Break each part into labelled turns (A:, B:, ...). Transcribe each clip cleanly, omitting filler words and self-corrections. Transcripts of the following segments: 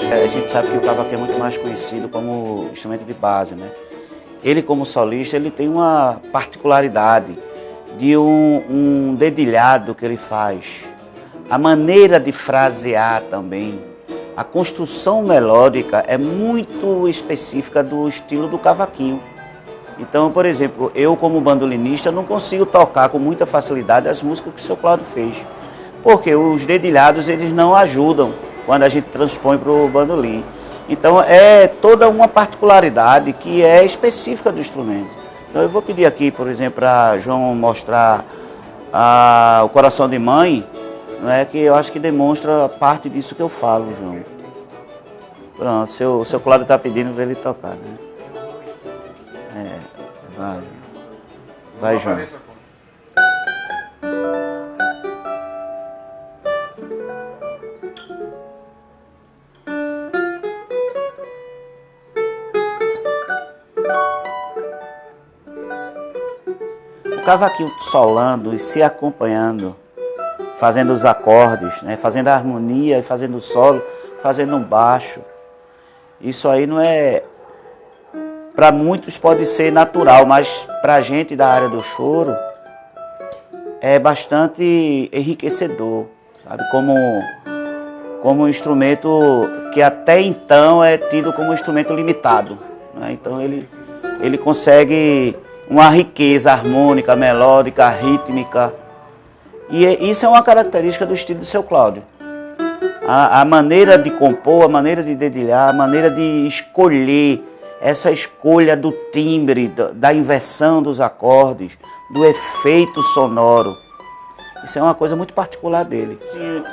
A: A gente sabe que o cavaquinho é muito mais conhecido como instrumento de base, né? Ele, como solista, ele tem uma particularidade de um dedilhado que ele faz. A maneira de frasear também, a construção melódica é muito específica do estilo do cavaquinho. Então, por exemplo, eu como bandolinista não consigo tocar com muita facilidade as músicas que o seu Cláudio fez. Porque os dedilhados eles não ajudam quando a gente transpõe para o bandolim. Então é toda uma particularidade que é específica do instrumento. Então eu vou pedir aqui, por exemplo, para João mostrar o Coração de Mãe, né, que eu acho que demonstra parte disso que eu falo, João. Pronto, o seu Cláudio está pedindo para ele tocar, né? Vai, João. O cavaquinho solando e se acompanhando, fazendo os acordes, né, fazendo a harmonia, fazendo o solo, fazendo um baixo. Isso aí não é... Para muitos pode ser natural, mas para a gente da área do choro é bastante enriquecedor, sabe? Como um instrumento que até então é tido como um instrumento limitado, né? Então ele consegue uma riqueza harmônica, melódica, rítmica. E isso é uma característica do estilo do seu Cláudio. A maneira de compor, a maneira de dedilhar, a maneira de escolher, essa escolha do timbre, da inversão dos acordes, do efeito sonoro. Isso é uma coisa muito particular dele.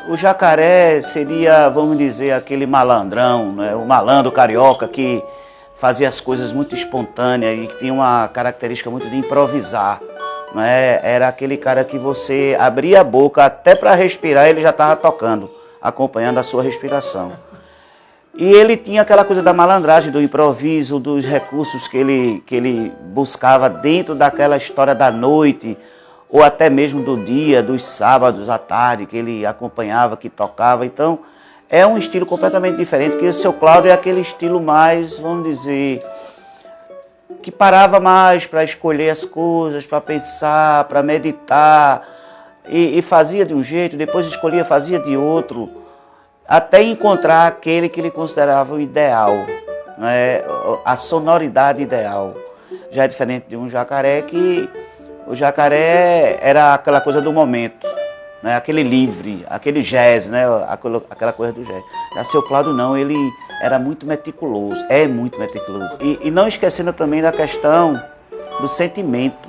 A: O Jacaré seria, vamos dizer, aquele malandrão, né? O malandro carioca que fazia as coisas muito espontâneas e que tinha uma característica muito de improvisar. Né? Era aquele cara que você abria a boca até para respirar, ele já estava tocando, acompanhando a sua respiração. E ele tinha aquela coisa da malandragem, do improviso, dos recursos que ele buscava dentro daquela história da noite, ou até mesmo do dia, dos sábados à tarde, que ele acompanhava, que tocava. Então, é um estilo completamente diferente, que o seu Cláudio é aquele estilo mais, vamos dizer, que parava mais para escolher as coisas, para pensar, para meditar, e fazia de um jeito, depois escolhia, fazia de outro, até encontrar aquele que ele considerava o ideal, né? A sonoridade ideal. Já é diferente de um jacaré, que o jacaré era aquela coisa do momento, né? Aquele livre, aquele jazz, né? Aquela coisa do jazz. Já seu Cláudio não, ele era muito meticuloso, é muito meticuloso. E não esquecendo também da questão do sentimento,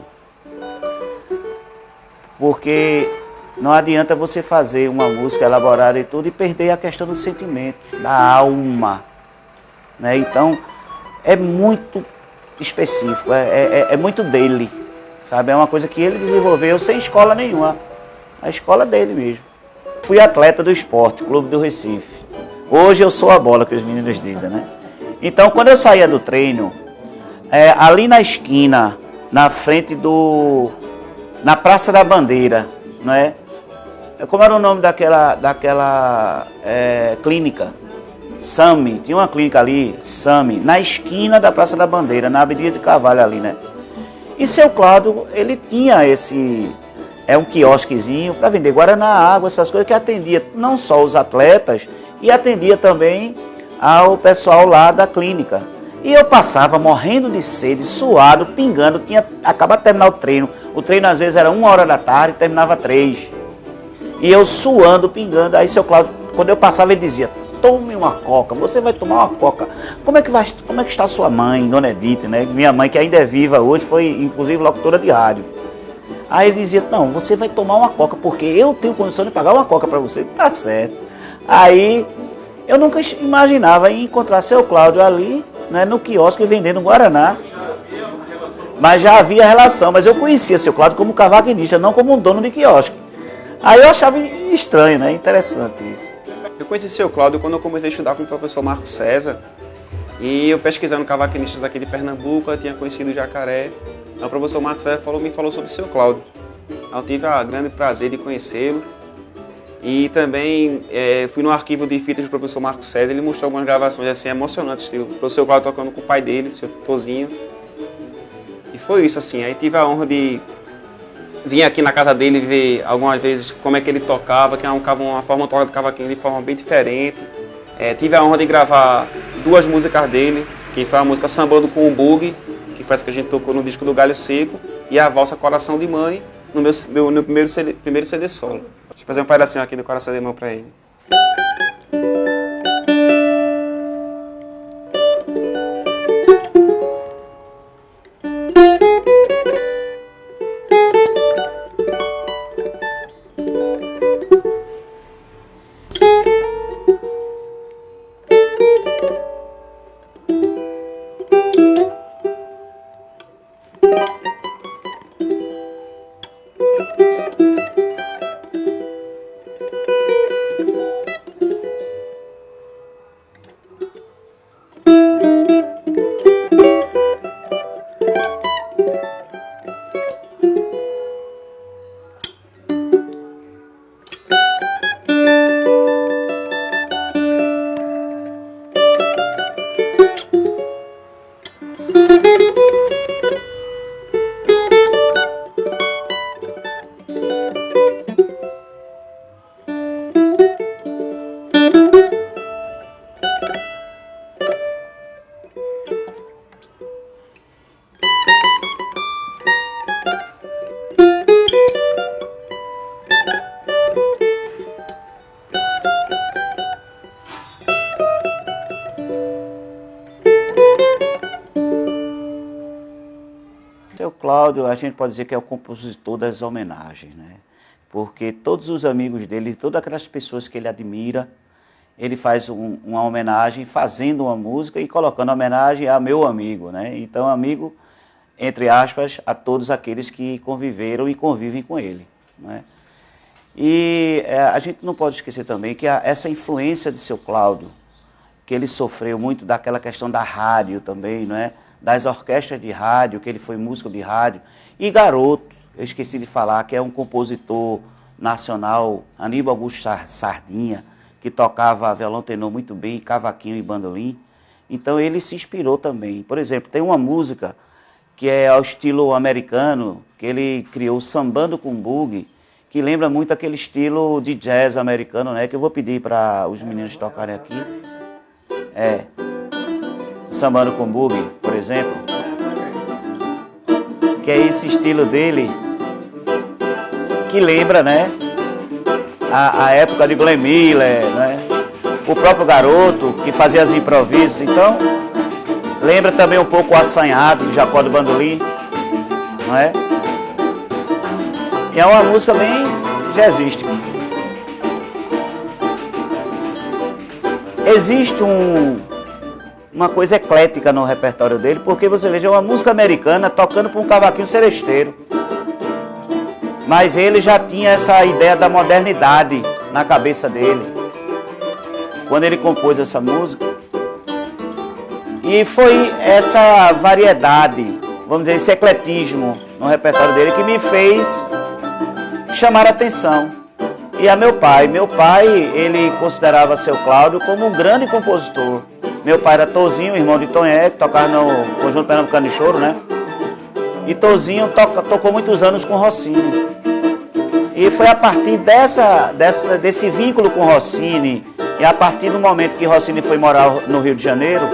A: porque não adianta você fazer uma música elaborada e tudo e perder a questão do sentimento, da alma, né? Então, é muito específico, é muito dele, sabe? É uma coisa que ele desenvolveu sem escola nenhuma, a escola dele mesmo. Fui atleta do esporte, Clube do Recife. Hoje eu sou a bola, que os meninos dizem, né? Então, quando eu saía do treino, ali na esquina, na frente na Praça da Bandeira, né? Como era o nome daquela clínica? SAMI, tinha uma clínica ali, SAMI, na esquina da Praça da Bandeira, na Avenida de Carvalho ali, né? E seu Cláudio, ele tinha um quiosquezinho para vender guaraná, água, essas coisas, que atendia não só os atletas, e atendia também ao pessoal lá da clínica. E eu passava morrendo de sede, suado, pingando, tinha acabado de terminar o treino. O treino às vezes era 1h da tarde, terminava 3h. E eu suando, pingando. Aí seu Cláudio, quando eu passava, ele dizia: tome uma coca, você vai tomar uma coca. Como é que está sua mãe, Dona Edith, né? Minha mãe, que ainda é viva hoje, foi inclusive locutora de rádio. Aí ele dizia: não, você vai tomar uma coca, porque eu tenho condição de pagar uma coca para você. Tá certo. Aí eu nunca imaginava em encontrar seu Cláudio ali, né, no quiosque vendendo Guaraná. Mas já havia relação, mas eu conhecia seu Cláudio como cavaquinista, não como um dono de quiosque. Aí eu achava estranho, né? Interessante isso.
B: Eu conheci seu Cláudio quando eu comecei a estudar com o professor Marco César. E eu pesquisando cavaquinistas aqui de Pernambuco, eu tinha conhecido o Jacaré. Então, o professor Marco César me falou sobre seu Cláudio. Eu tive o grande prazer de conhecê-lo. E também fui no arquivo de fitas do professor Marco César, ele mostrou algumas gravações assim, emocionantes, o professor Cláudio tocando com o pai dele, o seu Tozinho. E foi isso, assim. Aí tive a honra de vir aqui na casa dele ver algumas vezes como é que ele tocava, que é uma forma de tocar de cavaquinho de forma bem diferente. Tive a honra de gravar 2 músicas dele, que foi a música Sambando com o Bug, que parece que a gente tocou no disco do Galho Seco, e a valsa Coração de Mãe, no primeiro CD solo. Deixa eu fazer um pedacinho aqui do Coração de Mãe para ele.
A: O Cláudio, a gente pode dizer que é o compositor das homenagens, né? Porque todos os amigos dele, todas aquelas pessoas que ele admira, ele faz uma homenagem, fazendo uma música e colocando homenagem a meu amigo, né? Então, amigo, entre aspas, a todos aqueles que conviveram e convivem com ele, né? E a gente não pode esquecer também que essa influência de seu Cláudio, que ele sofreu muito daquela questão da rádio também, não é? Das orquestras de rádio, que ele foi músico de rádio. E Garoto, eu esqueci de falar, que é um compositor nacional, Aníbal Augusto Sardinha, que tocava violão tenor muito bem, cavaquinho e bandolim. Então ele se inspirou também. Por exemplo, tem uma música que é ao estilo americano, que ele criou, Sambando com Bug, que lembra muito aquele estilo de jazz americano, né? Que eu vou pedir para os meninos tocarem aqui. Sambando com Bug, por exemplo, que é esse estilo dele, que lembra, né, a época de Glenn Miller, né, o próprio Garoto, que fazia os improvisos. Então, lembra também um pouco o Assanhado, de Jacó do Bandolim, não é? E é uma música bem jazzística. Existe uma coisa eclética no repertório dele, porque você veja, é uma música americana tocando para um cavaquinho seresteiro. Mas ele já tinha essa ideia da modernidade na cabeça dele, quando ele compôs essa música. E foi essa variedade, vamos dizer, esse ecletismo no repertório dele que me fez chamar a atenção. E a meu pai, ele considerava seu Cláudio como um grande compositor. Meu pai era Tozinho, irmão de Tonhé, que tocava no Conjunto Pernambucano de Choro, né? E Tozinho tocou muitos anos com Rossini. E foi a partir desse vínculo com Rossini, e a partir do momento que Rossini foi morar no Rio de Janeiro,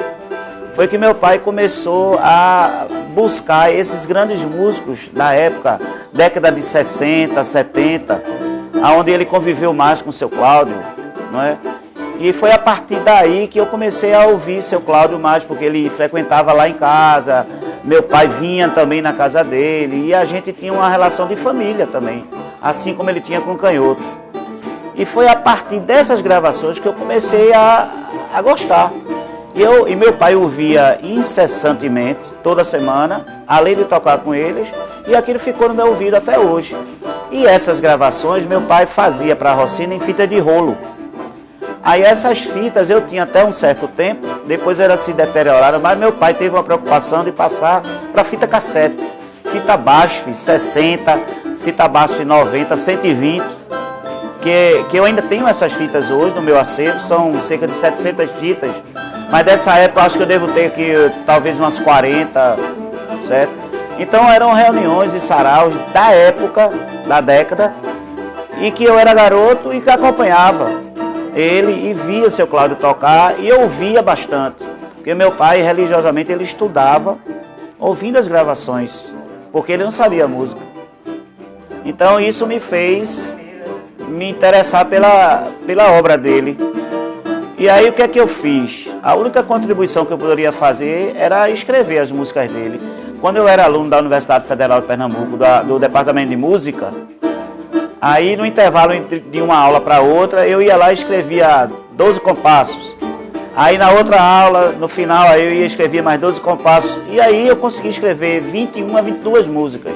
A: foi que meu pai começou a buscar esses grandes músicos da época, década de 60, 70, onde ele conviveu mais com seu Cláudio, não é? E foi a partir daí que eu comecei a ouvir seu Cláudio mais, porque ele frequentava lá em casa, meu pai vinha também na casa dele, e a gente tinha uma relação de família também, assim como ele tinha com Canhoto. E foi a partir dessas gravações que eu comecei a gostar. E meu pai ouvia incessantemente, toda semana, além de tocar com eles, e aquilo ficou no meu ouvido até hoje. E essas gravações meu pai fazia para Rossini em fita de rolo. Aí essas fitas eu tinha até um certo tempo, depois elas se deterioraram, mas meu pai teve uma preocupação de passar para fita cassete. Fita BASF 60, fita BASF 90, 120. que eu ainda tenho essas fitas hoje no meu acervo, são cerca de 700 fitas, mas dessa época acho que eu devo ter aqui talvez umas 40, certo? Então eram reuniões e saraus da época, da década, e que eu era garoto e que acompanhava ele e via o seu Cláudio tocar e eu ouvia bastante, porque meu pai religiosamente ele estudava ouvindo as gravações, porque ele não sabia música. Então isso me fez me interessar pela obra dele. E aí o que é que eu fiz? A única contribuição que eu poderia fazer era escrever as músicas dele. Quando eu era aluno da Universidade Federal de Pernambuco, do Departamento de Música, aí no intervalo de uma aula para outra, eu ia lá e escrevia 12 compassos. Aí na outra aula, no final, aí eu ia escrever mais 12 compassos. E aí eu consegui escrever 21 a 22 músicas.